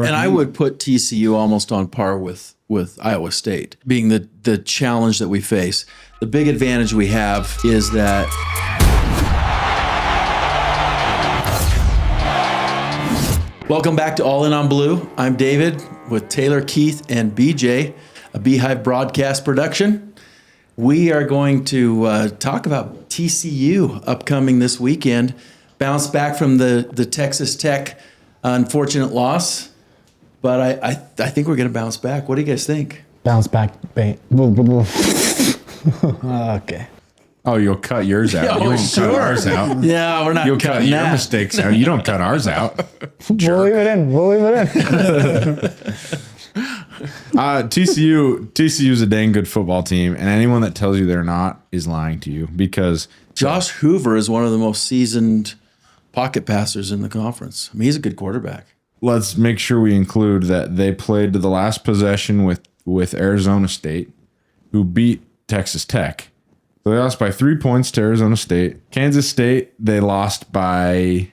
And I would put TCU almost on par with Iowa State, being the challenge that we face. The big advantage we have is that welcome back to All In on Blue. I'm David with Taylor, Keith, and BJ, a Beehive broadcast production. We are going to talk about TCU upcoming this weekend. Bounce back from the Texas Tech unfortunate loss, but I think we're going to bounce back. What do you guys think? Bounce back, bait. Okay. Oh, you'll cut yours out. You won't cut ours out. Yeah, we're not. You'll cut your mistakes out. You don't cut ours out. We'll leave it in. TCU is a dang good football team, and anyone that tells you they're not is lying to you, because Josh Hoover is one of the most seasoned pocket passers in the conference. I mean, he's a good quarterback. let's make sure we include that they played to the last possession with Arizona State, who beat Texas Tech. So they lost by 3 points to Arizona State. Kansas State, they lost by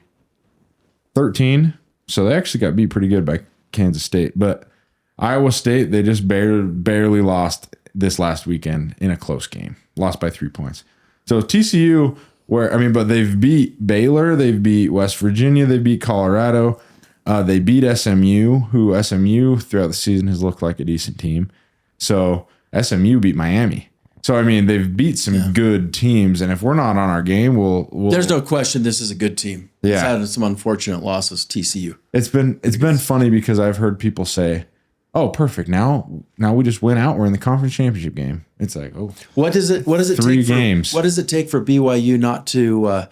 13. So they actually got beat pretty good by Kansas State. But Iowa State, they just barely lost this last weekend in a close game. Lost by 3 points. So TCU, but they've beat Baylor, they've beat West Virginia, they beat Colorado. They beat SMU, who SMU throughout the season has looked like a decent team. So SMU beat Miami. So, they've beat some good teams, and if we're not on our game, we'll There's no question this is a good team. Yeah. It's had some unfortunate losses, TCU. It's been funny because I've heard people say, "Oh, perfect. Now we just went out. We're in the conference championship game." It's like, oh, what does it three take games. What does it take for BYU not to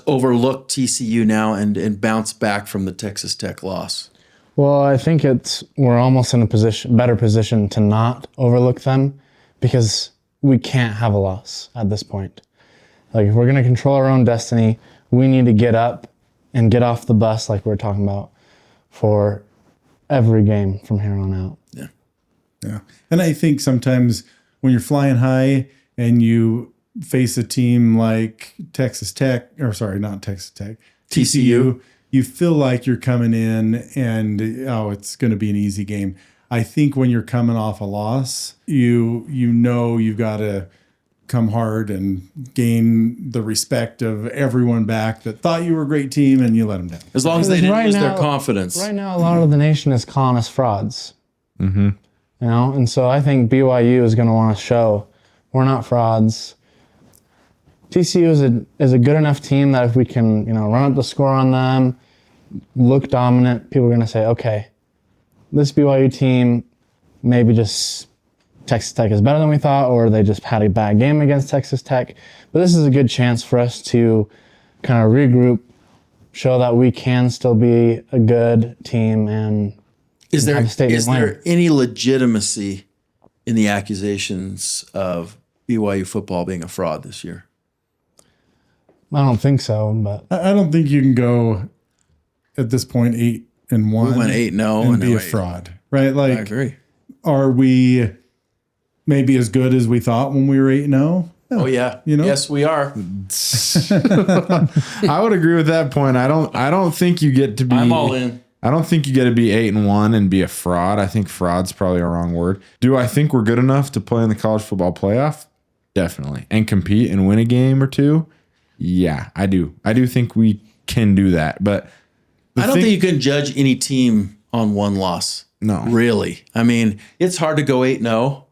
overlook TCU now and bounce back from the Texas Tech loss? Well, I think we're almost in a better position to not overlook them, because we can't have a loss at this point. Like, if we're going to control our own destiny, we need to get up and get off the bus, like we were talking about, for every game from here on out. Yeah. And I think sometimes when you're flying high and you face a team like Texas Tech, or sorry, not Texas Tech, TCU, you feel like you're coming in and, it's going to be an easy game. I think when you're coming off a loss, you know you've got to come hard and gain the respect of everyone back that thought you were a great team, and you let them down. As long as they didn't lose their confidence. Right now, a lot of the nation is calling us frauds. mm-hmm. And so I think BYU is going to want to show we're not frauds. TCU is a good enough team that if we can, run up the score on them, look dominant, people are going to say, okay, this BYU team, maybe just Texas Tech is better than we thought, or they just had a bad game against Texas Tech. But this is a good chance for us to kind of regroup, show that we can still be a good team, and is there any legitimacy in the accusations of BYU football being a fraud this year? I don't think so, but I don't think you can go at this point 8-1. We went 8-0 and be a fraud, right? Like, I agree. Are we maybe as good as we thought when we were 8-0? Oh yeah, yes we are. I would agree with that point. I don't think you get to be. I'm all in. I don't think you get to be 8-1 and be a fraud. I think fraud's probably a wrong word. Do I think we're good enough to play in the college football playoff? Definitely, and compete and win a game or two. Yeah, I do. I do think we can do that, but I don't think you can judge any team on one loss. No, really. It's hard to go 8-0.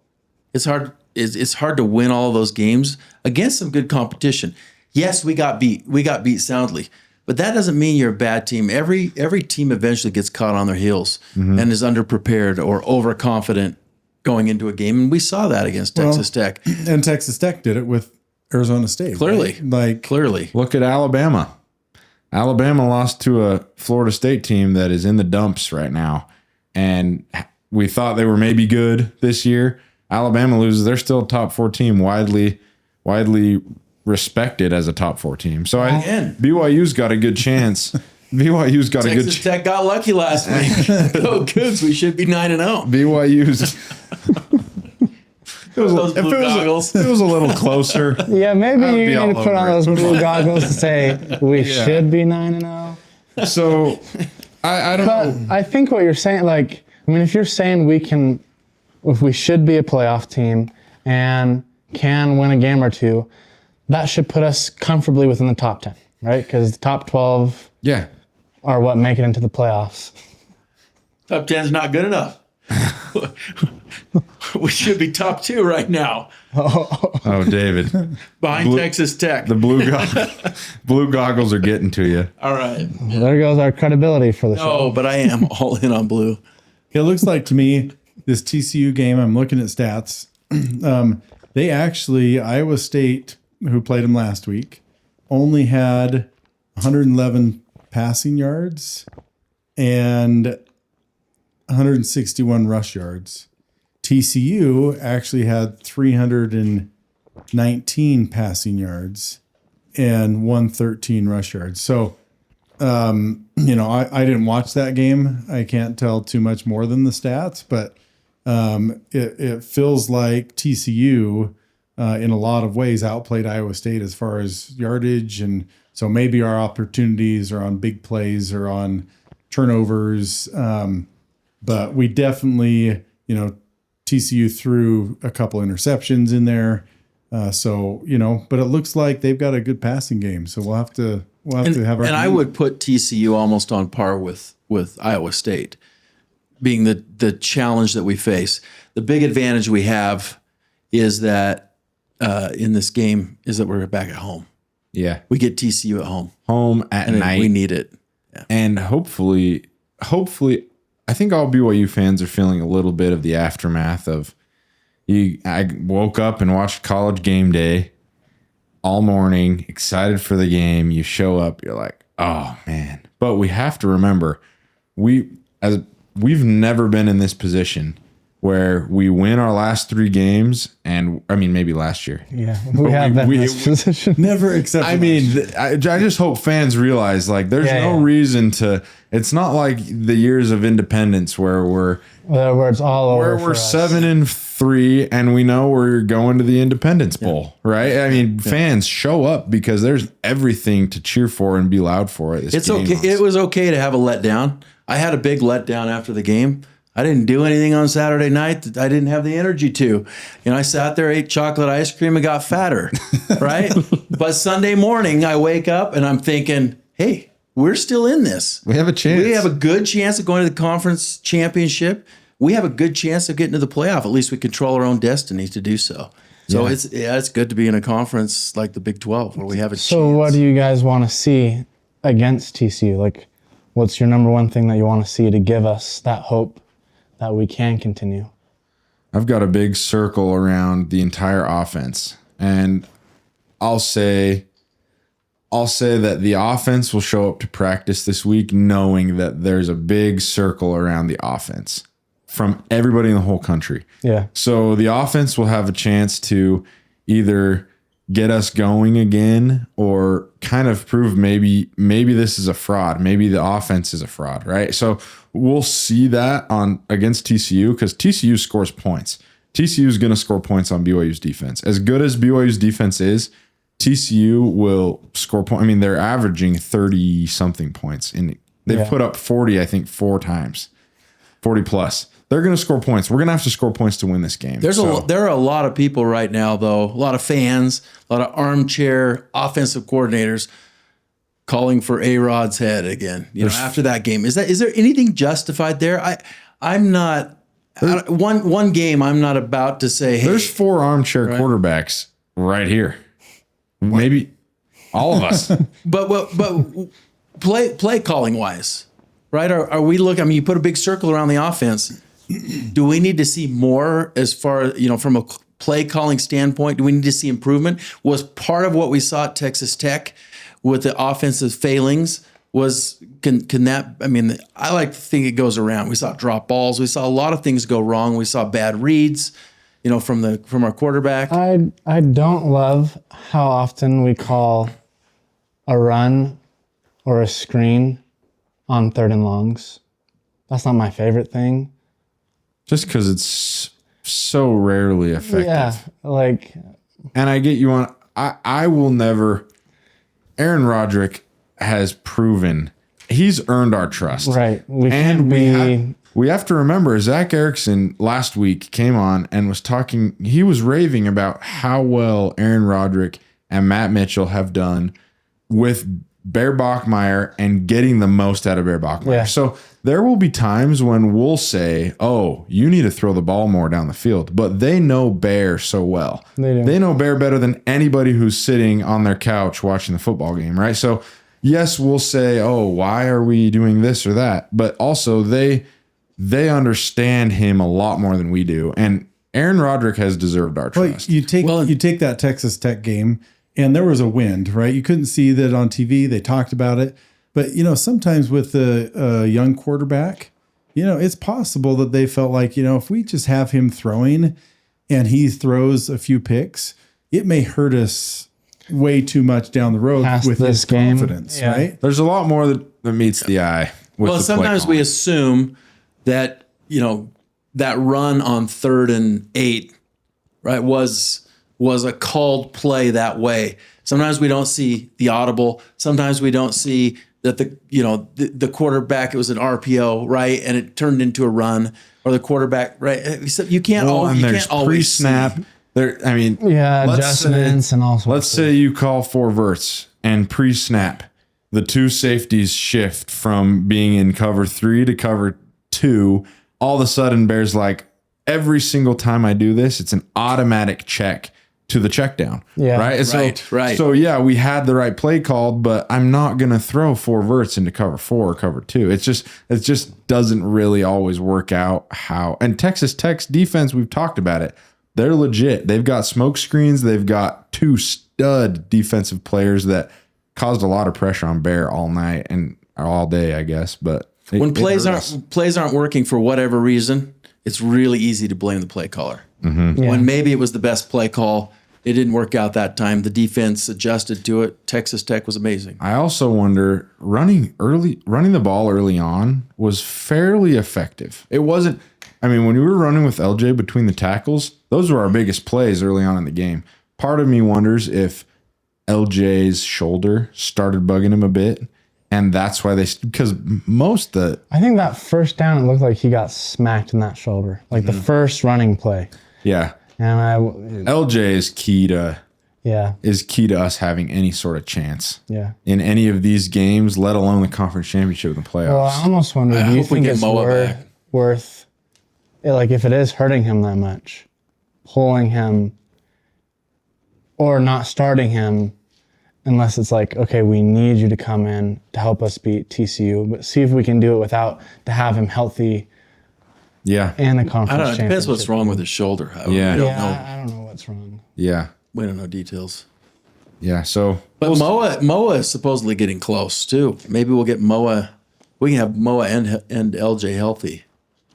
It's hard. It's hard to win all of those games against some good competition. Yes, we got beat. We got beat soundly, but that doesn't mean you're a bad team. Every team eventually gets caught on their heels and is underprepared or overconfident going into a game, and we saw that against Texas Tech. And Texas Tech did it with Arizona State. Clearly, right? Clearly. Look at Alabama. Alabama lost to a Florida State team that is in the dumps right now, and we thought they were maybe good this year. Alabama loses. They're still a top 4 team, widely respected as a top 4 team. So BYU's got a good chance. BYU's got Texas Tech got lucky last week. Oh, good. We should be 9-0. BYU's. It was a little closer. Yeah, maybe you need to put on those blue goggles to say we should be 9-0. So I don't know. I think what you're saying, if you're saying if we should be a playoff team and can win a game or two, that should put us comfortably within the top 10, right? Because the top 12 Yeah. are what make it into the playoffs. Top 10 is not good enough. We should be top 2 right now, Oh, David. behind Texas Tech. The blue goggles are getting to you. All right. There goes our credibility for the show. No, but I am all in on blue. It looks like to me this TCU game. I'm looking at stats. They actually Iowa State, who played them last week, only had 111 passing yards and 161 rush yards. TCU actually had 319 passing yards and 113 rush yards. So, I didn't watch that game. I can't tell too much more than the stats, but it feels like TCU in a lot of ways outplayed Iowa State as far as yardage. And so maybe our opportunities are on big plays or on turnovers. But we definitely, TCU threw a couple interceptions in there. But it looks like they've got a good passing game. So we'll have to have our. And I would put TCU almost on par with Iowa State, being the challenge that we face. The big advantage we have is that in this game is that we're back at home. Yeah. We get TCU at home. Home at night. We need it. Yeah. And hopefully, I think all BYU fans are feeling a little bit of the aftermath of I woke up and watched College Game Day all morning, excited for the game. You show up, you're like, oh man. But we have to remember, we've never been in this position where we win our last 3 games, and maybe last year. Yeah, we have been in this position. Never accept. I just hope fans realize there's no reason to. It's not like the years of independence where it's all over. Where we're 7-3 and we know we're going to the Independence Bowl, right? Fans show up because there's everything to cheer for and be loud for it. It's okay. It was okay to have a letdown. I had a big letdown after the game. I didn't do anything on Saturday night that I didn't have the energy to. I sat there, ate chocolate ice cream, and got fatter, right? But Sunday morning, I wake up and I'm thinking, hey, we're still in this. We have a chance. We have a good chance of going to the conference championship. We have a good chance of getting to the playoff. At least we control our own destiny to do so. So it's good to be in a conference like the Big 12 where we have a chance. So what do you guys want to see against TCU? What's your number one thing that you want to see to give us that hope that we can continue? I've got a big circle around the entire offense, and I'll say that the offense will show up to practice this week knowing that there's a big circle around the offense from everybody in the whole country. Yeah. So the offense will have a chance to either get us going again or kind of prove maybe this is a fraud. Maybe the offense is a fraud, right? So we'll see that against TCU because TCU scores points. TCU is going to score points on BYU's defense. As good as BYU's defense is, TCU will score points. They're averaging 30-something points. They've put up 40, I think, 4 times. 40 plus. They're going to score points. We're going to have to score points to win this game. There are a lot of people right now, though, a lot of fans, a lot of armchair offensive coordinators calling for A-Rod's head again. After that game, is there anything justified there? I'm not. One game, I'm not about to say. Hey, there's 4 armchair quarterbacks right here. Maybe all of us. but play calling wise, right? Are we looking? You put a big circle around the offense. Do we need to see more as far from a play calling standpoint? Do we need to see improvement? Was part of what we saw at Texas Tech with the offensive failings can that? I like to think it goes around. We saw drop balls. We saw a lot of things go wrong. We saw bad reads, from our quarterback. I don't love how often we call a run or a screen on 3rd and longs. That's not my favorite thing. Just because it's so rarely effective. Yeah, and I get you on. I will never. Aaron Roderick has proven he's earned our trust. Right. We And can't be. we have to remember Zach Erickson last week came on and was talking. He was raving about how well Aaron Roderick and Matt Mitchell have done with Bear Bachmeier and getting the most out of Bear Bachmeier. Yeah. So there will be times when we'll say, oh, you need to throw the ball more down the field. But they know Bear so well. They do. They know Bear better than anybody who's sitting on their couch watching the football game, right? So yes, we'll say, oh, why are we doing this or that? But also they understand him a lot more than we do. And Aaron Roderick has deserved our Well, trust. you take that Texas Tech game, and there was a wind, right? You couldn't see that on TV. They talked about it. But, sometimes with a young quarterback, it's possible that they felt like, if we just have him throwing and he throws a few picks, it may hurt us way too much down the road Past with this his game. confidence, Yeah. right? There's a lot more that meets the eye. With Well, the play sometimes we calling. assume that, that run on 3rd and 8, right, was a called play that way. Sometimes we don't see the audible. Sometimes we don't see that the quarterback, it was an RPO, right, and it turned into a run, or the quarterback, right. So you can't always, you can't always pre-snap. see. There, I mean, Yeah, let's adjustments and all sorts. Let's say you call 4 verts and pre-snap. The 2 safeties shift from being in cover 3 to cover 2. All of a sudden, Bear's like, every single time I do this, it's an automatic check to the check down. Yeah. Right. And Right. So yeah, we had the right play called, but I'm not going to throw 4 verts into cover 4 or cover 2. It just doesn't really always work out how. And Texas Tech's defense, we've talked about it. They're legit. They've got smoke screens. They've got 2 stud defensive players that caused a lot of pressure on Bear all night and all day, I guess. But When plays aren't working for whatever reason, it's really easy to blame the play caller. Yeah. When maybe it was the best play call, it didn't work out that time. The defense adjusted to it. Texas Tech was amazing. I also wonder, running the ball early on was fairly effective. It wasn't. I mean, when we were running with LJ between the tackles, those were our biggest plays early on in the game. Part of me wonders if LJ's shoulder started bugging him a bit, and that's why because I think that first down, it looked like he got smacked in that shoulder, like the first running play. yeah, And LJ is key to us having any sort of chance yeah. in any of these games, let alone the conference championship and the playoffs. Well, I almost wonder, do you hope we think get it's Moa back. worth, like if it is hurting him that much, pulling him or not starting him unless it's like, okay, we need you to come in to help us beat TCU, but see if we can do it without to have him healthy yeah, and the I conference don't know. It depends championship. what's wrong with his shoulder. Yeah. We don't know. Yeah, I don't know what's wrong. yeah, We don't know details. yeah. So But Moa is supposedly getting close too. Maybe we'll get Moa. We can have Moa and LJ healthy.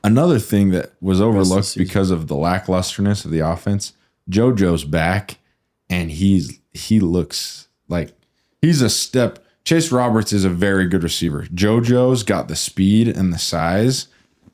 another thing that was overlooked season. because of the lacklusterness of the offense, JoJo's back, and he looks like he's a step. Chase Roberts is a very good receiver. JoJo's got the speed and the size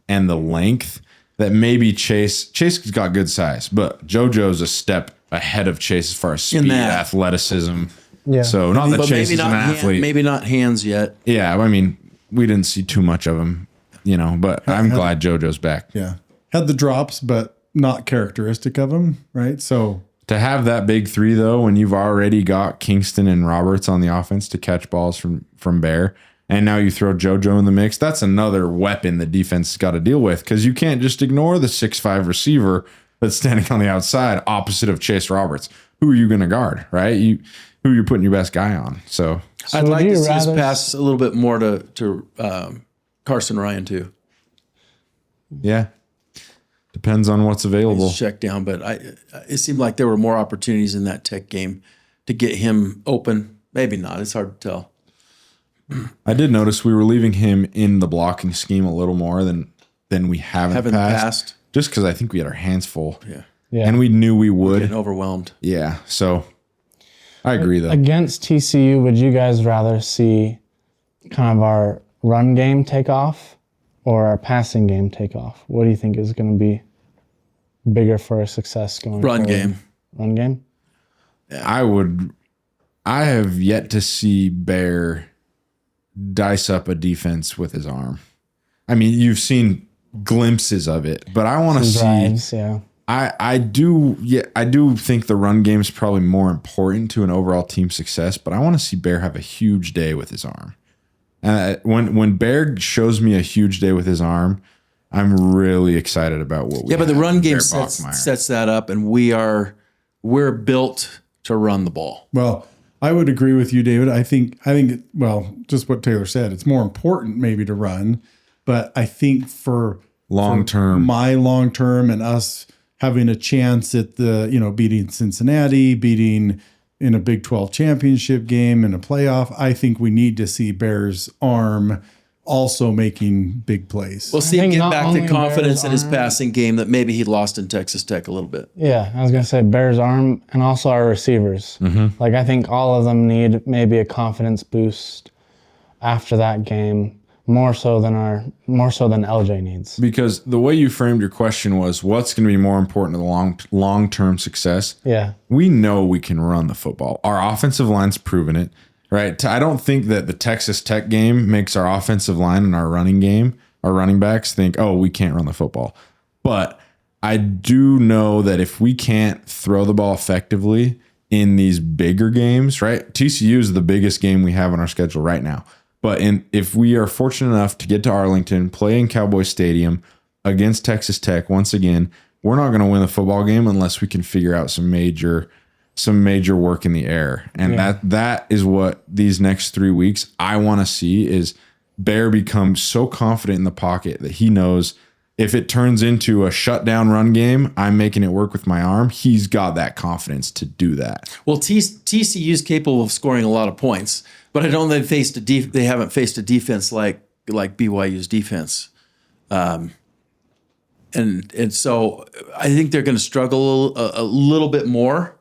and the length that maybe Chase's got good size, but JoJo's a step ahead of Chase as far as speed, that. athleticism. Yeah. So not that But Chase is an athlete. maybe not hands yet. Yeah, I mean, we didn't see too much of him, but I'm glad JoJo's back. Yeah. Had the drops, but not characteristic of him, right? So To have that big 3 though, when you've already got Kingston and Roberts on the offense to catch balls from Bear, and now you throw JoJo in the mix, that's another weapon the defense has got to deal with, because you can't just ignore the 6'5" receiver that's standing on the outside opposite of Chase Roberts. Who are you going to guard, right? Who you're putting your best guy on. So I'd would like you to see us rather- pass a little bit more to Carson Ryan too. yeah, depends on what's available. Check down, but it seemed like there were more opportunities in that Tech game to get him open. Maybe not. It's hard to tell. I did notice we were leaving him in the blocking scheme a little more than we haven't passed. Just because I think we had our hands full. Yeah. Yeah. And we knew we would. Getting overwhelmed. Yeah. So I agree though. Against TCU, would you guys rather see kind of our run game take off or our passing game take off? What do you think is going to be bigger for our success going Run forward? game. Run game? I have yet to see Bear dice up a defense with his arm. I mean, you've seen glimpses of it, but I want to see. Drives, yeah. I do think the run game is probably more important to an overall team success, but I want to see Bear have a huge day with his arm. When Bear shows me a huge day with his arm, I'm really excited about what we Yeah, but the have run with game Bear sets Bachmeier. that up, and we're built to run the ball. Well, I would agree with you, David. I think, well, just what Taylor said, it's more important maybe to run, but I think for Long term. my long term and us having a chance at the, beating Cincinnati, beating in a Big 12 championship game in a playoff, I think we need to see Bear's arm also making big plays. We'll see him think get not back only to confidence Bears in his arm- passing game that maybe he lost in Texas Tech a little bit. Yeah, I was going to say Bear's arm and also our receivers. Like, I think all of them need maybe a confidence boost after that game, more so than LJ needs. Because the way you framed your question was, what's going to be more important to the long-term success? Yeah. We know we can run the football. Our offensive line's proven it, right? I don't think that the Texas Tech game makes our offensive line and our running game, our running backs think, oh, we can't run the football. But I do know that if we can't throw the ball effectively in these bigger games, right? TCU is the biggest game we have on our schedule right now. But if we are fortunate enough to get to Arlington, play in Cowboy Stadium against Texas Tech, once again, we're not going to win the football game unless we can figure out some major work in the air. And that is what these next 3 weeks I want to see is Bear become so confident in the pocket that he knows if it turns into a shutdown run game, I'm making it work with my arm. He's got that confidence to do that. Well, TCU is capable of scoring a lot of points, but I don't think they haven't faced a defense like BYU's defense, and so I think they're going to struggle a little bit more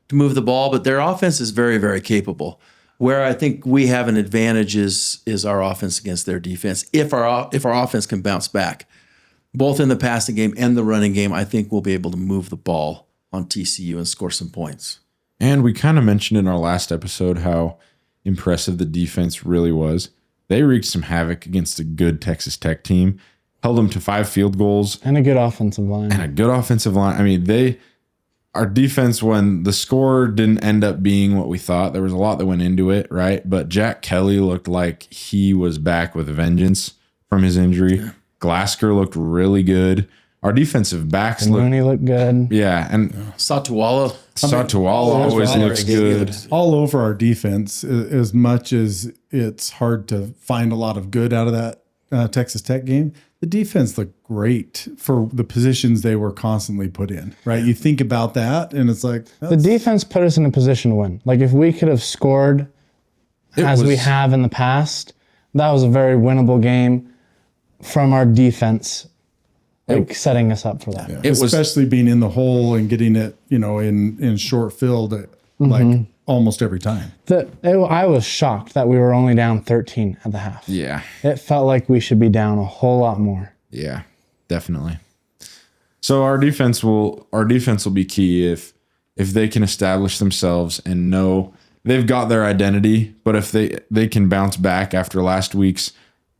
to move the ball, but their offense is very, very capable. Where I think we have an advantage is our offense against their defense. If our offense can bounce back, both in the passing game and the running game, I think we'll be able to move the ball on TCU and score some points. And we kind of mentioned in our last episode how impressive the defense really was. They wreaked some havoc against a good Texas Tech team, held them to 5 field goals. And a good offensive line. And a good offensive line. I mean, our defense, when the score didn't end up being what we thought, there was a lot that went into it, right? But Jack Kelly looked like he was back with a vengeance from his injury. Yeah. Glasker looked really good. Our defensive backs Mooney looked good. Yeah, and Satuala always looks good. All over our defense, as much as it's hard to find a lot of good out of that Texas Tech game, the defense looked great for the positions they were constantly put in, right? You think about that, and it's like... The defense put us in a position to win. Like, if we could have scored we have in the past, that was a very winnable game from our defense, setting us up for that. Yeah. Especially being in the hole and getting it, in short field, like almost every time. I was shocked that we were only down 13 at the half. Yeah. It felt like we should be down a whole lot more. Yeah, definitely. So our defense will be key if they can establish themselves and know they've got their identity, but if they can bounce back after last week's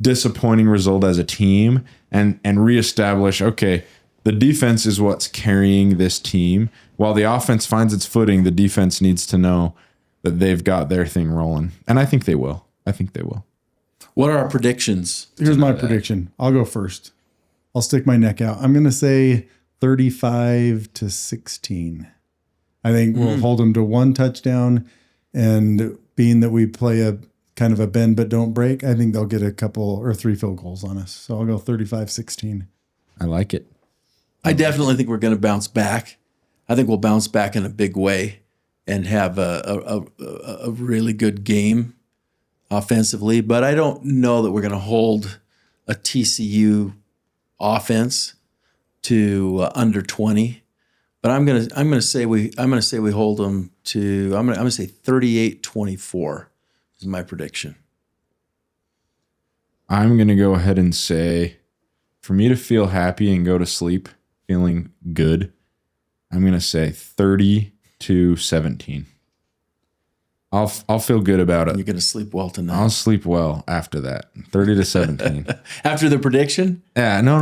disappointing result as a team and reestablish, okay, the defense is what's carrying this team. While the offense finds its footing, the defense needs to know that they've got their thing rolling. And I think they will. What are our predictions? Here's my prediction. I'll go first. I'll stick my neck out. I'm going to say 35-16. I think we'll hold them to 1 touchdown, and being that we play a kind of a bend but don't break, I think they'll get a couple or 3 field goals on us. So I'll go 35-16. I like it. I definitely think we're going to bounce back. I think we'll bounce back in a big way and have a really good game offensively. But I don't know that we're going to hold a TCU offense to under 20. But I'm gonna say we hold them to I'm gonna say 38-24 is my prediction. I'm gonna go ahead and say, for me to feel happy and go to sleep feeling good, I'm gonna say 30-17. I'll feel good about it. You're going to sleep well tonight. I'll sleep well after that. 30-17. After the prediction? Yeah, no.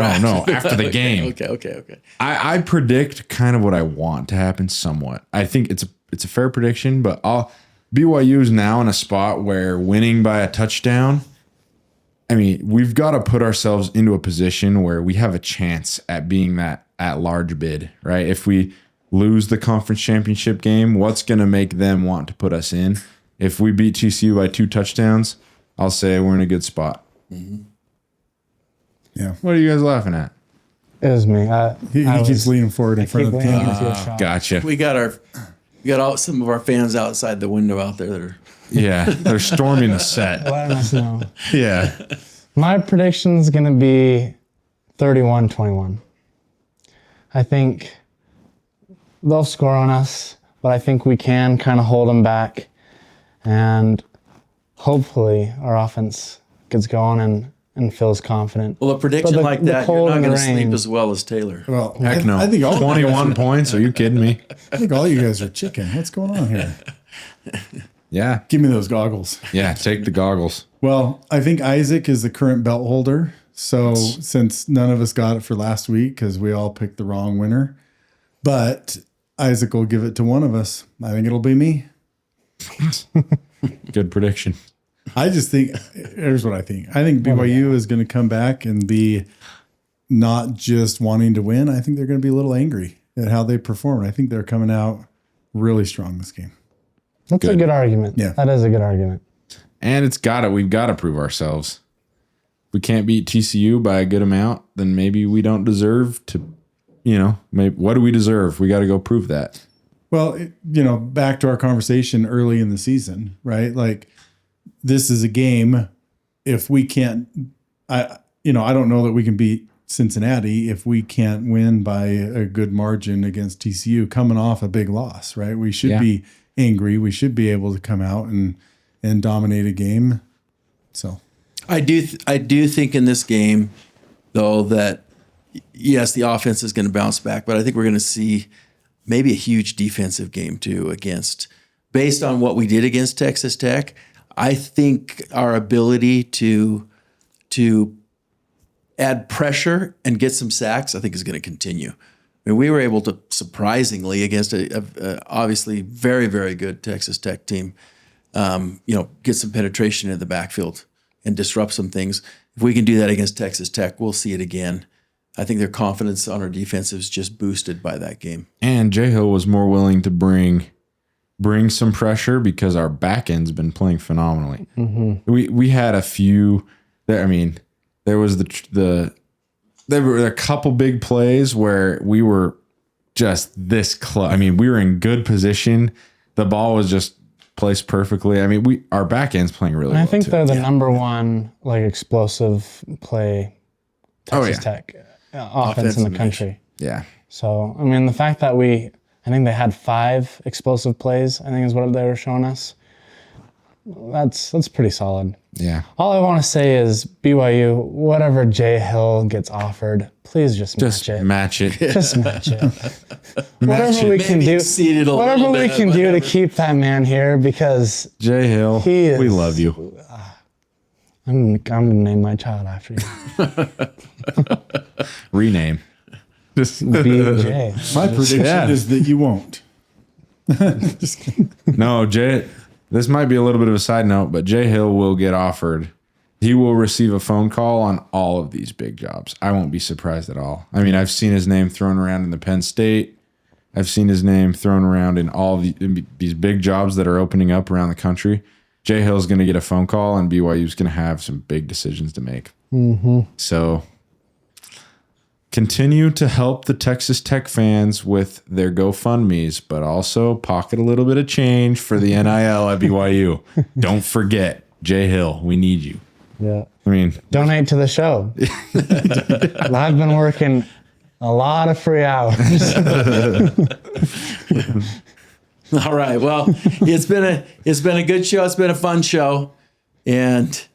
After the game. Okay. I predict kind of what I want to happen somewhat. I think it's a fair prediction, but BYU is now in a spot where winning by a touchdown, I mean, we've got to put ourselves into a position where we have a chance at being that at-large bid, right? If we lose the conference championship game, what's going to make them want to put us in? If we beat TCU by 2 touchdowns, I'll say we're in a good spot. Mm-hmm. Yeah. What are you guys laughing at? It was me. He keeps leaning forward in front of the camera. Gotcha. We got some of our fans outside the window out there that are. Yeah, they're storming the set. Letting us know. Yeah. My prediction is going to be 31-21. I think they'll score on us, but I think we can kind of hold them back, and hopefully our offense gets going and feels confident. Well, a prediction like that, you're not going to sleep as well as Taylor. Well, Heck no. I think all 21 points. Are you kidding me? I think all you guys are chicken. What's going on here? Yeah. Give me those goggles. Yeah, take the goggles. Well, I think Isaac is the current belt holder. So since none of us got it for last week because we all picked the wrong winner, but Isaac will give it to one of us. I think it'll be me. Good prediction. I just think, here's what I think. I think BYU is going to come back and be not just wanting to win. I think they're going to be a little angry at how they performed. I think they're coming out really strong this game. That's a good argument. Yeah. That is a good argument. And we've got to prove ourselves. If we can't beat TCU by a good amount, then maybe we don't deserve to, maybe what do we deserve? We got to go prove that. Well, back to our conversation early in the season, right? Like, this is a game. If we can't, I don't know that we can beat Cincinnati if we can't win by a good margin against TCU coming off a big loss, right? We should be angry. We should be able to come out and dominate a game. So I do think in this game, though, that yes, the offense is going to bounce back, but I think we're going to see maybe a huge defensive game too based on what we did against Texas Tech. I think our ability to add pressure and get some sacks, I think, is going to continue. I mean, we were able to surprisingly against a obviously very, very good Texas Tech team, get some penetration in the backfield and disrupt some things. If we can do that against Texas Tech, we'll see it again. I think their confidence on our defense is just boosted by that game. And Jay Hill was more willing to bring some pressure because our back end's been playing phenomenally. Mm-hmm. We had a few there. I mean, there was there were a couple big plays where we were just this close. I mean, we were in good position. The ball was just placed perfectly. I mean, our back end's playing really well. I think they're the number one explosive play Texas Tech offense in the country. Yeah. So, I mean, the fact that I think they had 5 explosive plays, I think is what they were showing us. That's pretty solid. Yeah. All I want to say is BYU, whatever Jay Hill gets offered, please just match it. Just match it. Whatever we can do, whatever we can do to keep that man here, because Jay Hill, we love you. I'm gonna name my child after you. Rename. Just BJ. My prediction is that you won't. Just kidding. No, Jay. This might be a little bit of a side note, but Jay Hill will get offered. He will receive a phone call on all of these big jobs. I won't be surprised at all. I mean, I've seen his name thrown around in the Penn State. I've seen his name thrown around in all in these big jobs that are opening up around the country. Jay Hill's going to get a phone call, and BYU's going to have some big decisions to make. Mm-hmm. So continue to help the Texas Tech fans with their GoFundMes, but also pocket a little bit of change for the NIL at BYU. Don't forget, Jay Hill, we need you. Yeah. I mean, donate to the show. I've been working a lot of free hours. All right. Well, it's been a good show. It's been a fun show. And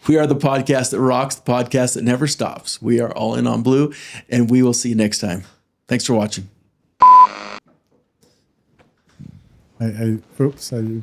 we are the podcast that rocks, the podcast that never stops. We are All In on Blue, and we will see you next time. Thanks for watching. Oops, I